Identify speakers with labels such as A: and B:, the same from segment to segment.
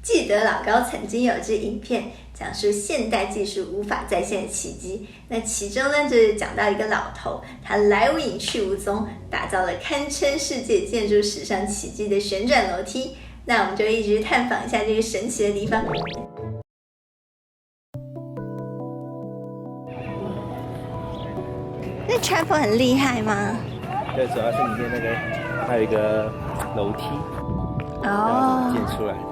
A: 记得老高曾经有支影片讲述现代技术无法再现的奇迹，那其中呢就是讲到一个老头，他来无影去无踪，打造了堪称世界建筑史上奇迹的旋转楼梯。那我们就一直探访一下这个神奇的地方。那 Travel 很厉害吗？
B: 对，主要是里面那个还有一个楼梯，
A: 哦，
B: 建出来的。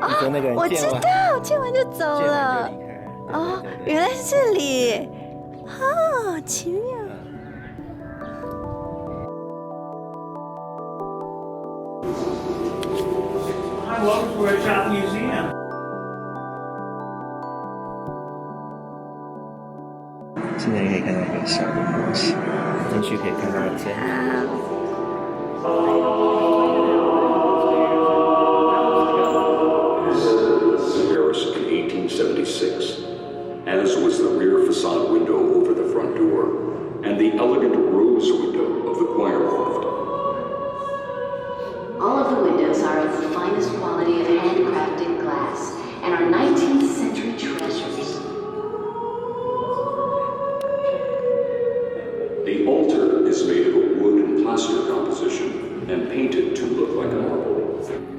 A: 你说那个我知道，建完就走了。哦，原来是这里，好奇妙。
C: I love Workshop Museum.
B: 现在可以看到一个小的模型，进去可以看到这样。
D: Paris in 1876, as was the rear facade window over the front door and the elegant rose window of the choir loft.
E: All of the windows are of the finest quality of handcrafted glass and are 19th century treasures.
D: The altar is made of a wood and plaster composition and painted to look like a marble.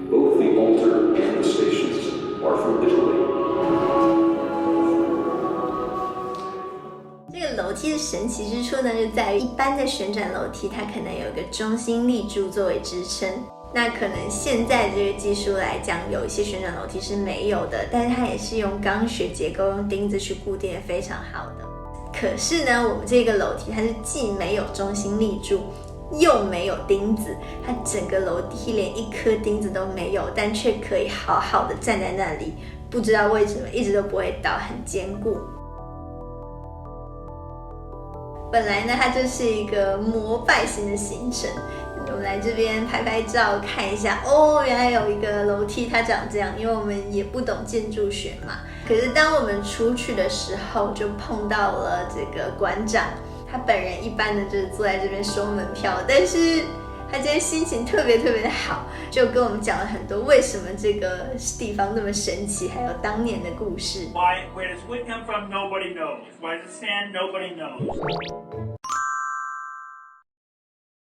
D: Both the altar and the stations are from Italy.
A: 这个楼梯的神奇之处呢，就在于一般的旋转楼梯，它可能有一个中心立柱作为支撑。那可能现在这个技术来讲，有一些旋转楼梯是没有的，但是它也是用钢学结构，用钉子去固定的非常好的。可是呢，我们这个楼梯它是既没有中心立柱，又没有钉子，它整个楼梯连一颗钉子都没有，但却可以好好的站在那里，不知道为什么一直都不会倒，很坚固。本来呢，它就是一个膜拜型的行程，我们来这边拍拍照，看一下哦，原来有一个楼梯它长这样，因为我们也不懂建筑学嘛。可是当我们出去的时候，就碰到了这个馆长，他本人一般的就是坐在这边收门票，但是他今天心情特别的好，就跟我们讲了很多为什么这个地方那么神奇，还有当年的故事。
C: Where does wood come from? Nobody knows. Why does it stand? Nobody knows.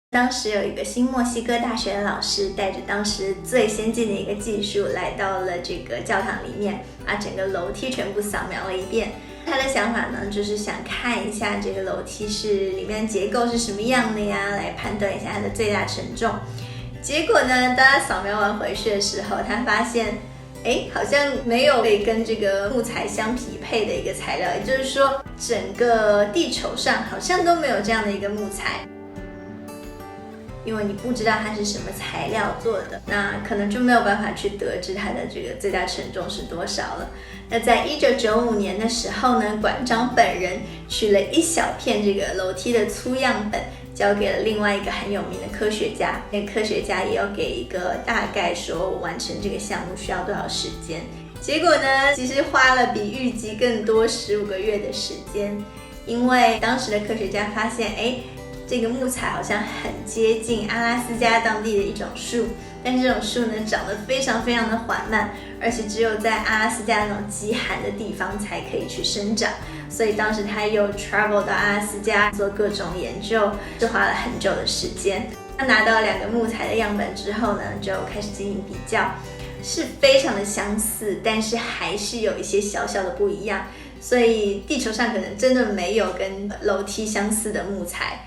A: 当时有一个新墨西哥大学的老师，带着当时最先进的一个技术，来到了这个教堂里面，把整个楼梯全部扫描了一遍。他的想法呢，就是想看一下这个楼梯是里面结构是什么样的呀，来判断一下它的最大承重。结果呢，当他扫描完回去的时候，他发现，好像没有可以跟这个木材相匹配的一个材料，也就是说，整个地球上好像都没有这样的一个木材。因为你不知道它是什么材料做的，那可能就没有办法去得知它的这个最大承重是多少了。那在1995年的时候呢，馆长本人取了一小片这个楼梯的粗样本，交给了另外一个很有名的科学家。那个科学家也要给一个大概说完成这个项目需要多少时间。结果呢，其实花了比预计更多15个月的时间，因为当时的科学家发现，这个木材好像很接近阿拉斯加当地的一种树，但是这种树呢长得非常的缓慢，而且只有在阿拉斯加那种极寒的地方才可以去生长，所以当时他又 travel 到阿拉斯加做各种研究，就花了很久的时间。他拿到2个木材的样本之后呢，就开始进行比较，是非常的相似，但是还是有一些小小的不一样，所以地球上可能真的没有跟楼梯相似的木材。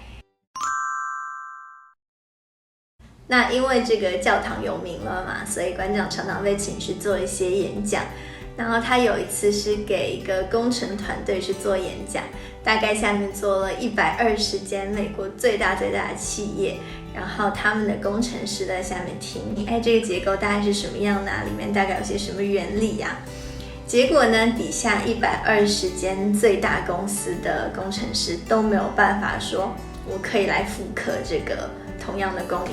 A: 那因为这个教堂有名了嘛，所以馆长常常被请去做一些演讲。然后他有一次是给一个工程团队去做演讲，大概下面做了120间美国最大的企业，然后他们的工程师在下面听，这个结构大概是什么样的，里面大概有些什么原理啊？结果呢，底下120间最大公司的工程师都没有办法说，我可以来复刻这个同样的工艺。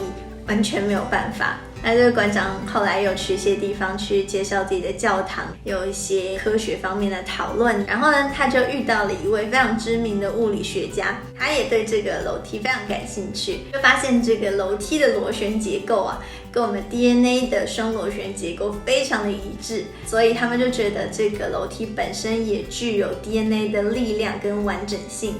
A: 完全没有办法。那这个馆长后来有去一些地方去介绍自己的教堂，有一些科学方面的讨论。然后呢，他就遇到了一位非常知名的物理学家，他也对这个楼梯非常感兴趣，就发现这个楼梯的螺旋结构啊，跟我们 DNA 的双螺旋结构非常的一致，所以他们就觉得这个楼梯本身也具有 DNA 的力量跟完整性。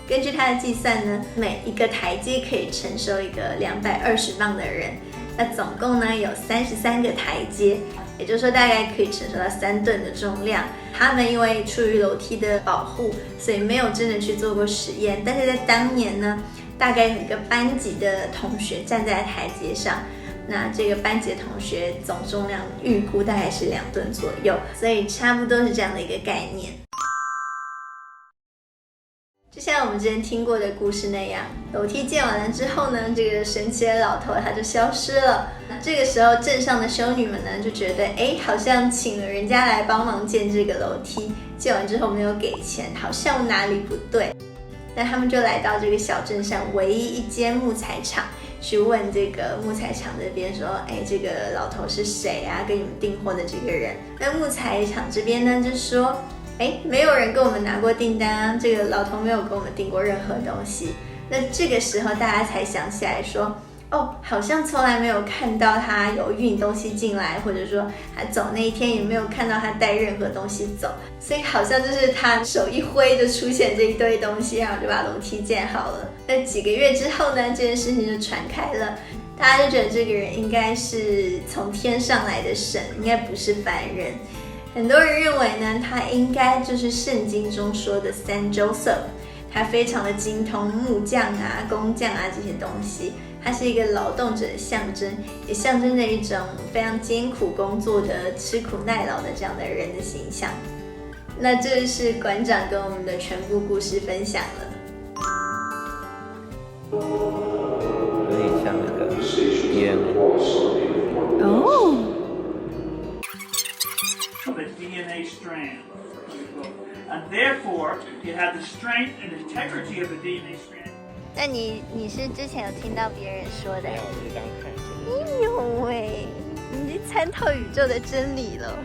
A: 根据他的计算呢，每一个台阶可以承受一个220磅的人，那总共呢有33个台阶，也就是说大概可以承受到3吨的重量。他们因为出于楼梯的保护，所以没有真的去做过实验，但是在当年呢，大概有一个班级的同学站在台阶上，那这个班级的同学总重量预估大概是2吨左右，所以差不多是这样的一个概念。就像我们之前听过的故事那样，楼梯建完了之后呢，这个神奇的老头他就消失了。那这个时候镇上的修女们呢就觉得，好像请了人家来帮忙建这个楼梯，建完之后没有给钱，好像哪里不对。那他们就来到这个小镇上唯一一间木材厂，去问这个木材厂这边说，这个老头是谁啊？跟你们订货的这个人。那木材厂这边呢就说，没有人跟我们拿过订单啊，这个老头没有跟我们订过任何东西。那这个时候大家才想起来说，好像从来没有看到他有运东西进来，或者说他走那一天也没有看到他带任何东西走，所以好像就是他手一挥就出现这一堆东西，然后就把楼梯建好了。那几个月之后呢，这件事情就传开了，大家就觉得这个人应该是从天上来的神，应该不是凡人。很多人认为呢，他应该就是圣经中说的 Saint Joseph， 他非常的精通木匠啊、工匠啊这些东西，他是一个劳动者的象征，也象征着一种非常艰苦工作的、吃苦耐劳的这样的人的形象。那这是馆长跟我们的全部故事分享了。
B: 有点像那个烟
A: 哦。
C: Of a DNA strand. And therefore, you have the strength and integrity of a DNA strand.
A: 那你是之前有听到别人说的？
B: 我是刚看就是
A: 哎呦喂，你参透宇宙的真理了。